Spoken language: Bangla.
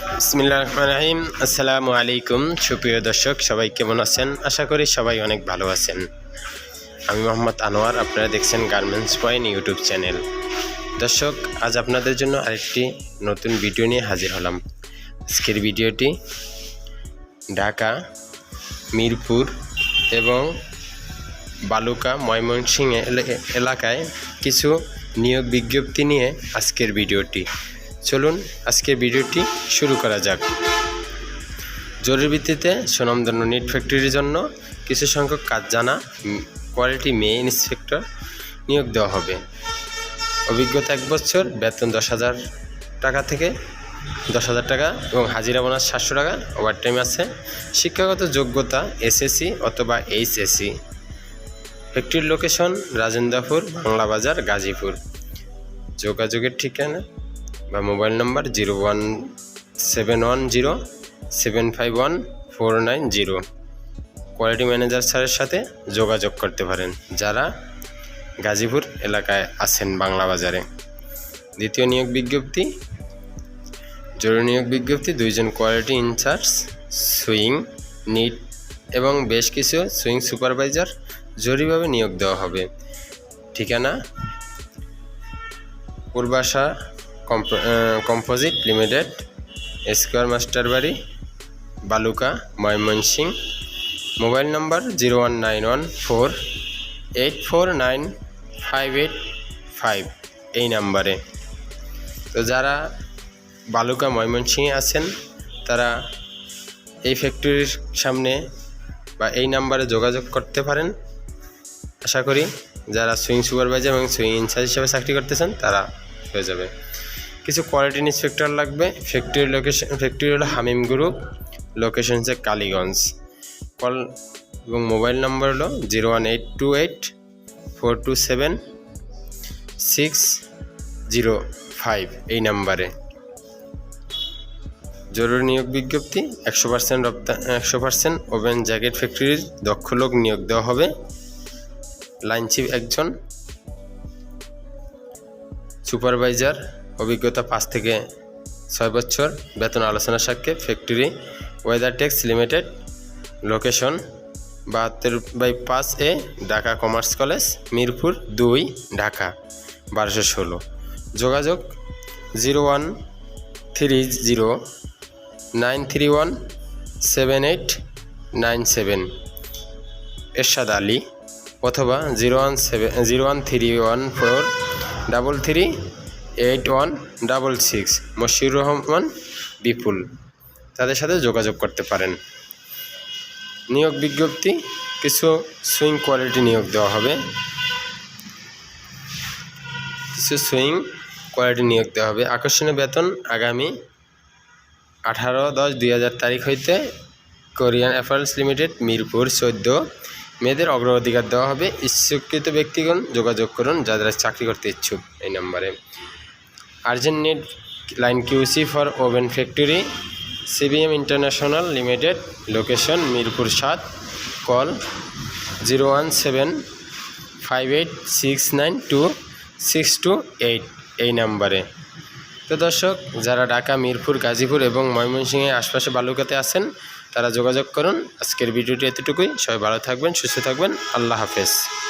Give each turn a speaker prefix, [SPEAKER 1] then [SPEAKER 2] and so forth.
[SPEAKER 1] বিসমিল্লাহির রহমানির রহিম। আসসালামু আলাইকুম। সুপ্রিয় দর্শক, সবাই কেমন আছেন? আশা করি সবাই অনেক ভালো আছেন। আমি মোহাম্মদ আনোয়ার, আপনারা দেখছেন গার্মেন্টস পয়েন্ট ইউটিউব চ্যানেল। দর্শক, আজ আপনাদের জন্য আরেকটি নতুন ভিডিও নিয়ে হাজির হলাম। আজকের ভিডিওটি ঢাকা, মিরপুর এবং বালুকা, ময়মনসিংহ এলাকায় কিছু নিয়োগ বিজ্ঞপ্তি নিয়ে আজকের ভিডিওটি। চলুন আজকের ভিডিওটি শুরু করা যাক। জরুরি ভিত্তিতে সুনামধন্য নিট ফ্যাক্টরির জন্য কিছু সংখ্যক কাজ জানা কোয়ালিটি মেয়ে ইন্সপেক্টর নিয়োগ দেওয়া হবে। অভিজ্ঞতা 1 বছর, বেতন 10,000 টাকা থেকে 10,000 টাকা এবং হাজিরা বোনাস 700 টাকা। ওভারটাইম আছে। শিক্ষাগত যোগ্যতা এসএসসি অথবা এইচএসসি। ফ্যাক্টরির লোকেশন রাজেন্দ্রপুর, বাংলা বাজার, গাজীপুর। যোগাযোগের ঠিকানা বা মোবাইল নম্বর 01710751490। কোয়ালিটি ম্যানেজার স্যারের সাথে যোগাযোগ করতে পারেন যারা গাজীপুর এলাকায় আছেন, বাংলা বাজারে। দ্বিতীয় নিয়োগ বিজ্ঞপ্তি, জরুরি নিয়োগ বিজ্ঞপ্তি। 2 জন কোয়ালিটি ইনচার্জ, সুইং, নিট এবং বেশ কিছু সুইং সুপারভাইজার জরুরিভাবে নিয়োগ দেওয়া হবে। ঠিকানা পূর্বাশা কম্পোজিট লিমিটেড, স্কোয়ার মাস্টার বাড়ি, বালুকা, ময়মনসিংহ। মোবাইল নম্বর 01914849585 এই নাম্বারে। তো যারা বালুকা, ময়মনসিংহে আছেন তারা এই ফ্যাক্টরির সামনে বা এই নাম্বারে যোগাযোগ করতে পারেন। আশা করি যারা সুইং সুপারভাইজার এবং সুইং ইনচার্জ হিসেবে চাকরি করতেছেন তারা হয়ে যাবে। কিছু কোয়ালিটি ইন্সপেক্টর লাগবে। ফ্যাক্টরি হলো হামিম গ্রুপ, লোকেশন হচ্ছে কালীগঞ্জ। কল এবং মোবাইল নাম্বার হলো 01828427605 এই নাম্বারে। জরুরি নিয়োগ বিজ্ঞপ্তি 100% ওভেন জ্যাকেট ফ্যাক্টরির দক্ষ লোক নিয়োগ দেওয়া হবে। লাইন চিফ 1 জন, সুপারভাইজার অভিজ্ঞতা 5 থেকে 6 বছর, বেতন আলোচনা সাপেক্ষে। Factory weather tex limited, location 72/5A, Dhaka commerce college, Mirpur 2, Dhaka 1216। যোগাযোগ 01309317897 এরশাদ আলী, অথবা 01314338166 মশিউর রহমান বিপুল, তাদের সাথে যোগাযোগ করতে পারেন। নিয়োগ বিজ্ঞপ্তি, কিছু সুইং কোয়ালিটি নিয়োগ দেওয়া হবে। আকর্ষণীয় বেতন আগামী 18/10/2000 তারিখ হইতে কোরিয়ান অ্যাপারেলস লিমিটেড, মিরপুর 14। মেয়েদের অগ্রাধিকার দেওয়া হবে। ইচ্ছুকৃত ব্যক্তিগণ যোগাযোগ করুন যারা চাকরি করতে ইচ্ছুক এই নম্বরে। Urgent need line QC for oven factory, CBM international limited, location Mirpur 7। Call 01758692628 এই নাম্বারে। তো দর্শক, যারা ঢাকা, মিরপুর, গাজীপুর এবং ময়মনসিংহের আশপাশে বালুকাতে আছেন তারা যোগাযোগ করুন। আজকের ভিডিওটি এতটুকুই। সবাই ভালো থাকবেন, সুস্থ থাকবেন। আল্লাহ হাফেজ।